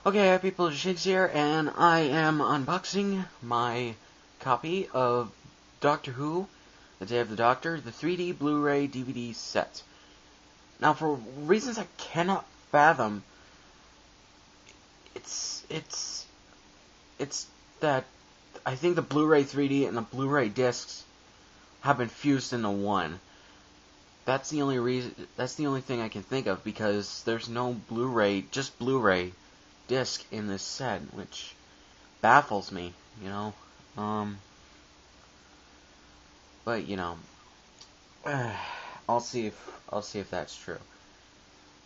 Okay, hi people, Shiggs here, and I am unboxing my copy of Doctor Who, The Day of the Doctor, the 3D Blu-ray DVD set. Now, for reasons I cannot fathom, it's that I think the Blu-ray 3D and the Blu-ray discs have been fused into one. That's the only reason. That's the only thing I can think of, because there's no Blu-ray, just Blu-ray disc in this set, which baffles me, you know. But you know, I'll see if that's true.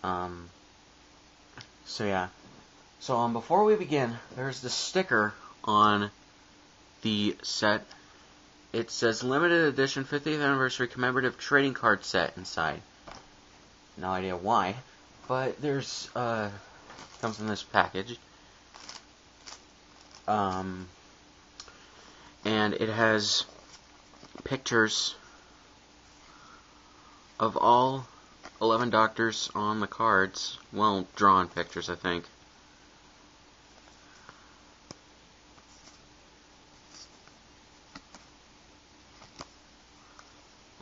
So yeah. So before we begin, there's the sticker on the set. It says limited edition 50th anniversary commemorative trading card set inside. No idea why, but there's comes in this package. And it has pictures of all 11 doctors on the cards. Well, drawn pictures, I think.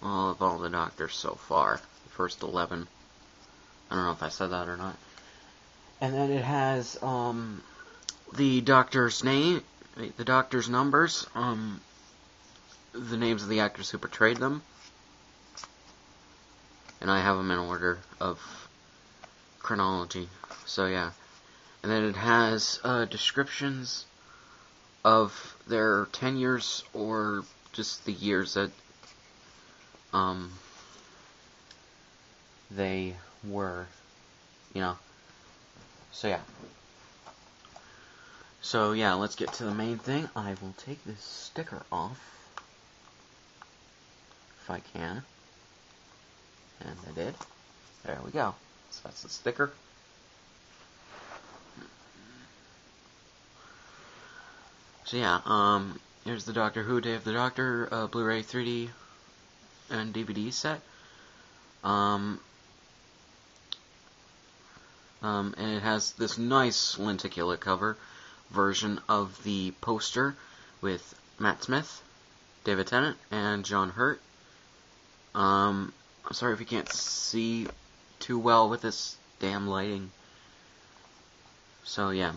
Of all the doctors so far. The first 11. I don't know if I said that or not. And then it has the doctor's name, the doctor's numbers, the names of the actors who portrayed them. And I have them in order of chronology. So yeah. And then it has descriptions of their tenures, or just the years that they were, you know. So yeah, let's get to the main thing. I will take this sticker off, if I can. And I did. There we go. So that's the sticker. So yeah, here's the Doctor Who Day of the Doctor Blu-ray 3D and DVD set. And it has this nice lenticular cover version of the poster with Matt Smith, David Tennant, and John Hurt. I'm sorry if you can't see too well with this damn lighting. So yeah,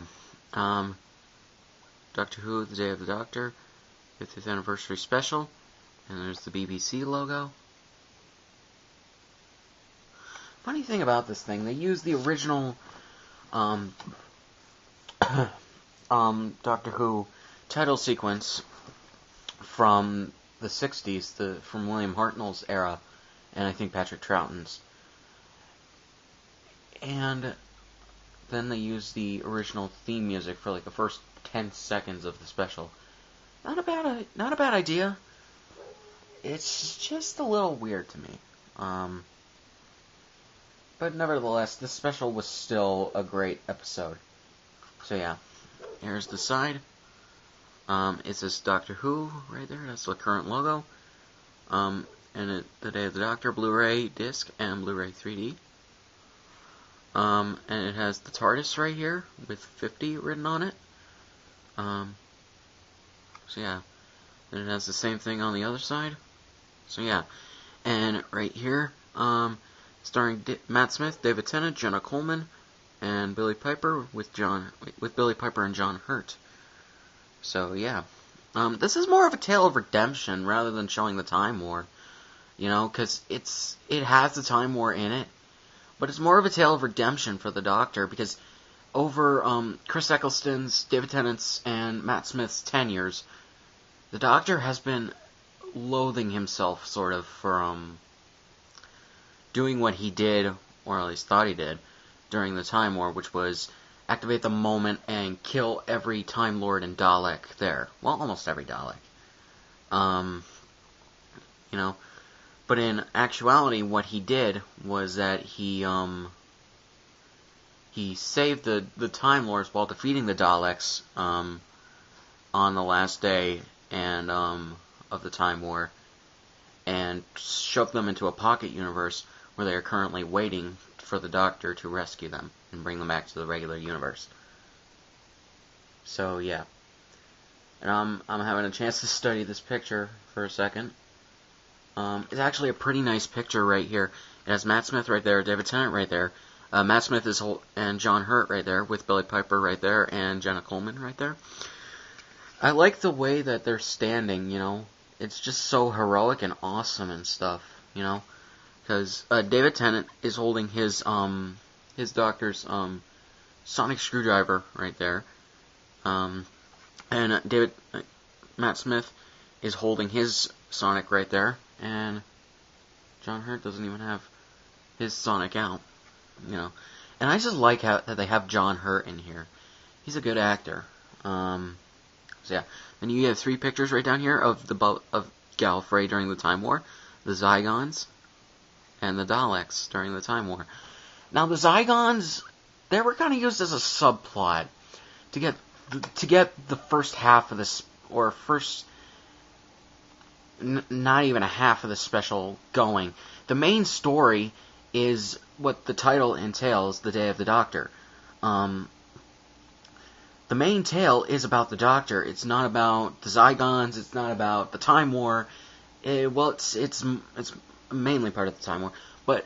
Doctor Who, The Day of the Doctor, 50th Anniversary Special, and there's the BBC logo. Funny thing about this thing, they used the original Doctor Who title sequence from the 60s, from William Hartnell's era, and I think Patrick Troughton's. And then they used the original theme music for like the first 10 seconds of the special. Not a bad idea. It's just a little weird to me. But nevertheless, this special was still a great episode. So yeah, here's the side. It says Doctor Who right there. That's the current logo. And The Day of the Doctor Blu-ray disc and Blu-ray 3D. And it has the TARDIS right here with 50 written on it. So yeah, and it has the same thing on the other side. So yeah, and right here, starring Matt Smith, David Tennant, Jenna Coleman, and Billy Piper with Billy Piper and John Hurt. So yeah, this is more of a tale of redemption rather than showing the Time War, you know, because it has the Time War in it, but it's more of a tale of redemption for the Doctor, because over Chris Eccleston's, David Tennant's, and Matt Smith's tenures, the Doctor has been loathing himself sort of for doing what he did, or at least thought he did, during the Time War, which was activate the moment and kill every Time Lord and Dalek there. Well, almost every Dalek. You know, but in actuality, what he did was that he saved the Time Lords while defeating the Daleks on the last day and of the Time War, and shoved them into a pocket universe where they are currently waiting for the Doctor to rescue them and bring them back to the regular universe. So yeah, and I'm having a chance to study this picture for a second. It's actually a pretty nice picture right here. It has Matt Smith right there, David Tennant right there. Matt Smith and John Hurt right there, with Billy Piper right there, and Jenna Coleman right there. I like the way that they're standing, you know. It's just so heroic and awesome and stuff, you know. Because David Tennant is holding his doctor's sonic screwdriver right there. And Matt Smith is holding his Sonic right there, and John Hurt doesn't even have his Sonic out, you know. And I just like that they have John Hurt in here. He's a good actor. So yeah, then you have 3 pictures right down here of Gallifrey during the Time War, the Zygons, and the Daleks during the Time War. Now the Zygons, they were kind of used as a subplot to get the first half of this, or first, not even a half of the special going. The main story is what the title entails, The Day of the Doctor. The main tale is about the Doctor. It's not about the Zygons. It's not about the Time War. It's mainly part of the Time War, but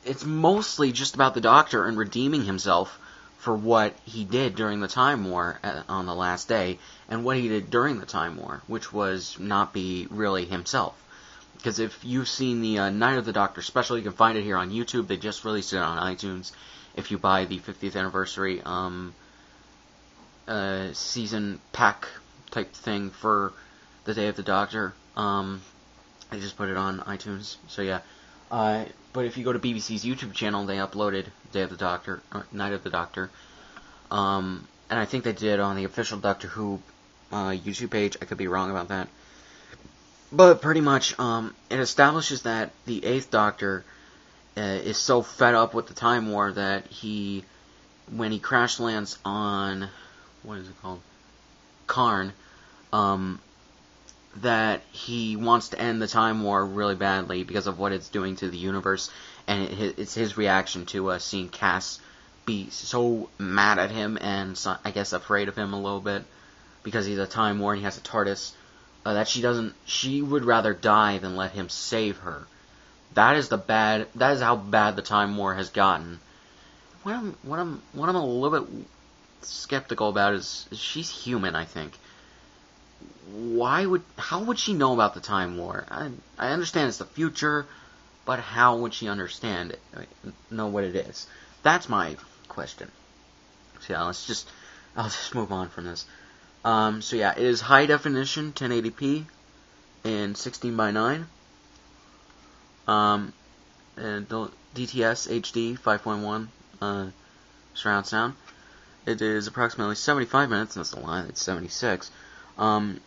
it's mostly just about the Doctor and redeeming himself for what he did during the Time War on the last day, and what he did during the Time War, which was not be really himself. Because if you've seen the Night of the Doctor special, you can find it here on YouTube. They just released it on iTunes. If you buy the 50th anniversary season pack type thing for the Day of the Doctor, I just put it on iTunes. So yeah. But if you go to BBC's YouTube channel, they uploaded Day of the Doctor, or Night of the Doctor. And I think they did on the official Doctor Who YouTube page. I could be wrong about that. But pretty much, it establishes that the 8th Doctor is so fed up with the Time War that when he crash lands on, what is it called? Karn, that he wants to end the Time War really badly because of what it's doing to the universe, and it's his reaction to seeing Cass be so mad at him and I guess afraid of him a little bit because he's a Time War and he has a TARDIS, that she would rather die than let him save her. That is how bad the Time War has gotten. What I'm a little bit skeptical about is she's human, I think. How would she know about the Time War? I understand it's the future, but how would she know what it is? That's my question. So yeah, I'll just move on from this. So yeah, it is high definition 1080p and 16:9. And DTS HD 5.1 surround sound. It is approximately 75 minutes. That's a lie. It's 76.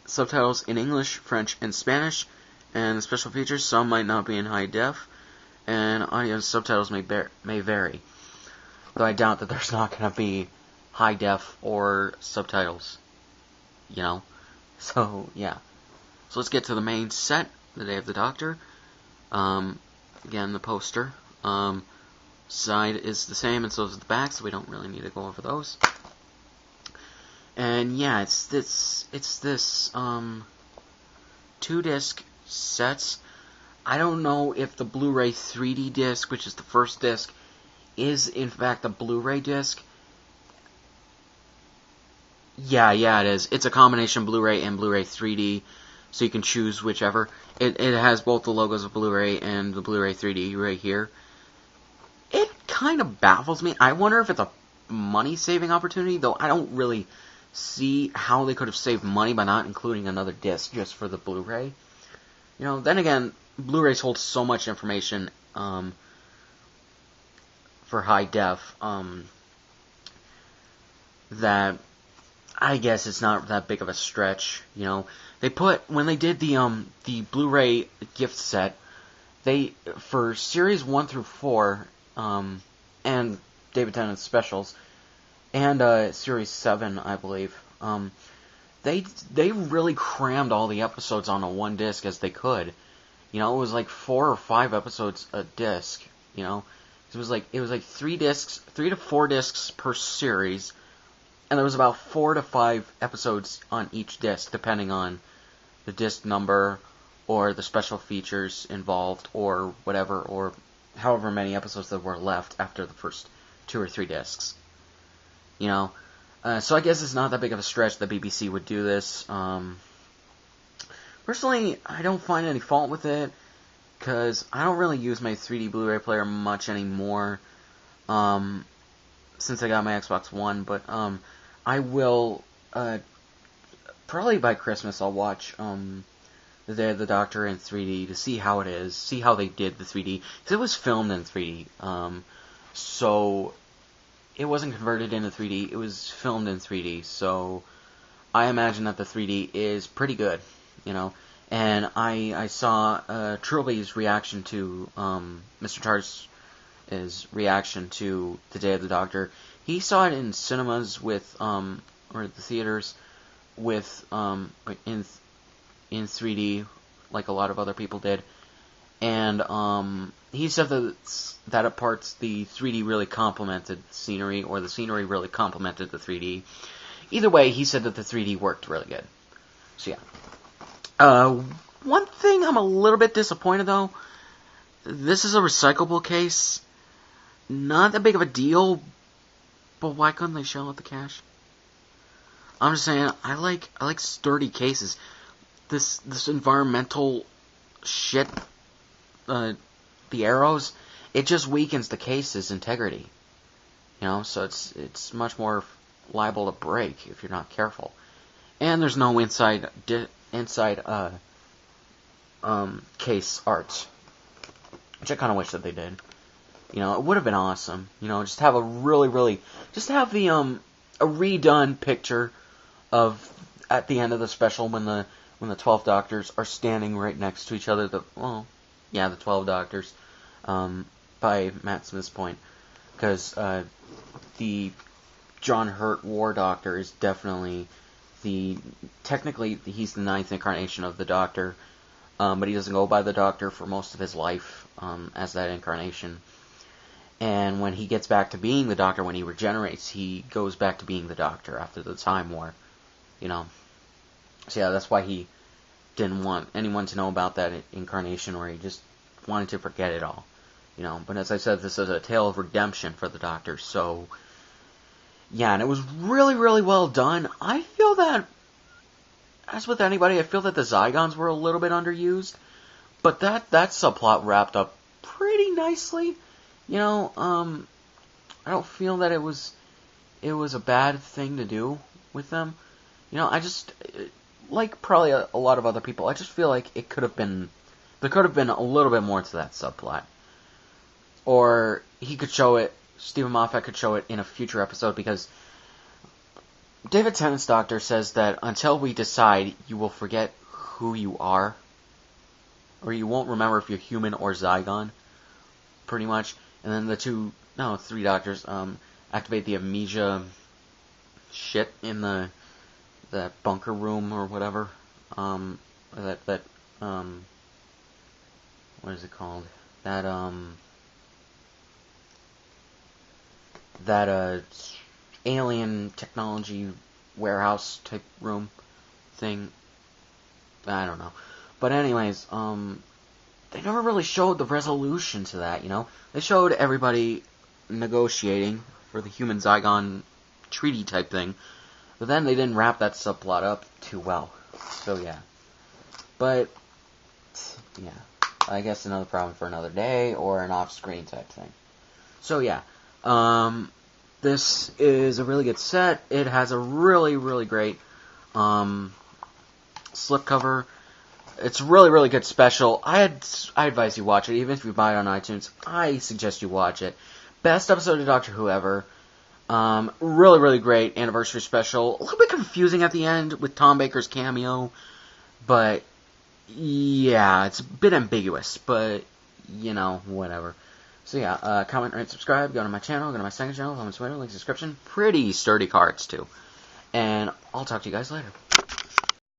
Subtitles in English, French, and Spanish, and the special features, some might not be in high def, and audio subtitles may vary. Though I doubt that there's not going to be high def or subtitles, you know? So, yeah. So let's get to the main set, The Day of the Doctor. Again, the poster. Side is the same, and so is the back, so we don't really need to go over those. And yeah, it's this 2-disc sets. I don't know if the Blu-ray 3D disc, which is the first disc, is in fact a Blu-ray disc. Yeah, it is. It's a combination Blu-ray and Blu-ray 3D, so you can choose whichever. It has both the logos of Blu-ray and the Blu-ray 3D right here. It kind of baffles me. I wonder if it's a money-saving opportunity, though I don't really see how they could have saved money by not including another disc just for the Blu-ray. You know, then again, Blu-rays hold so much information for high def that I guess it's not that big of a stretch. You know, when they did the Blu-ray gift set, for series 1 through 4 and David Tennant's specials, and series 7, I believe, they really crammed all the episodes onto one disc as they could. You know, it was like 4 or 5 episodes a disc. You know, it was like 3 to 4 discs per series, and there was about 4 to 5 episodes on each disc, depending on the disc number or the special features involved or whatever, or however many episodes there were left after the first 2 or 3 discs. You know, so I guess it's not that big of a stretch that BBC would do this. Personally, I don't find any fault with it, because I don't really use my 3D Blu-ray player much anymore, since I got my Xbox One, but I will, probably by Christmas I'll watch The Day of the Doctor in 3D to see how it is, see how they did the 3D, because it was filmed in 3D, so it wasn't converted into 3D, it was filmed in 3D, so I imagine that the 3D is pretty good, you know, and I saw Trilby's reaction to, Mr. Tar's reaction to The Day of the Doctor. He saw it in cinemas with, or the theaters with, in 3D, like a lot of other people did, and, he said that at parts the 3D really complemented the scenery, or the scenery really complemented the 3D. Either way, he said that the 3D worked really good. So yeah. One thing I'm a little bit disappointed though, this is a recyclable case. Not that big of a deal, but why couldn't they shell out the cash? I'm just saying, I like sturdy cases. This environmental shit, the arrows, it just weakens the case's integrity. You know, so it's much more liable to break if you're not careful. And there's no inside case art, which I kind of wish that they did. You know, it would have been awesome. You know, just have just have the a redone picture of at the end of the special when the 12 Doctors are standing right next to each other. The 12 Doctors, by Matt Smith's point, because the John Hurt War Doctor is definitely technically he's the 9th incarnation of the Doctor, but he doesn't go by the Doctor for most of his life as that incarnation. And when he gets back to being the Doctor, when he regenerates, he goes back to being the Doctor after the Time War, you know. So yeah, that's why he didn't want anyone to know about that incarnation, or he just wanted to forget it all, you know. But as I said, this is a tale of redemption for the Doctor, so yeah, and it was really, really well done. I feel that, as with anybody, I feel that the Zygons were a little bit underused, but that subplot wrapped up pretty nicely. You know, I don't feel that it was a bad thing to do with them. You know, I just, like probably a lot of other people, I just feel like there could have been a little bit more to that subplot. Or Stephen Moffat could show it in a future episode, because David Tennant's Doctor says that until we decide, you will forget who you are, or you won't remember if you're human or Zygon, pretty much. And then the 3 Doctors activate the amnesia shit in the bunker room or whatever. What is it called? That alien technology warehouse type room thing. I don't know. But anyways, they never really showed the resolution to that, you know? They showed everybody negotiating for the human Zygon treaty type thing, but then they didn't wrap that subplot up too well. So yeah. But, yeah. I guess another problem for another day, or an off-screen type thing. So yeah. This is a really good set. It has a really, really great slipcover. It's a really, really good special. I advise you watch it, even if you buy it on iTunes. I suggest you watch it. Best episode of Doctor Who ever. Really, really great anniversary special. A little bit confusing at the end with Tom Baker's cameo, but yeah, it's a bit ambiguous, but you know, whatever. So yeah, comment, rate, subscribe, go to my channel, go to my second channel, on Twitter, link description. Pretty sturdy cards too. And I'll talk to you guys later.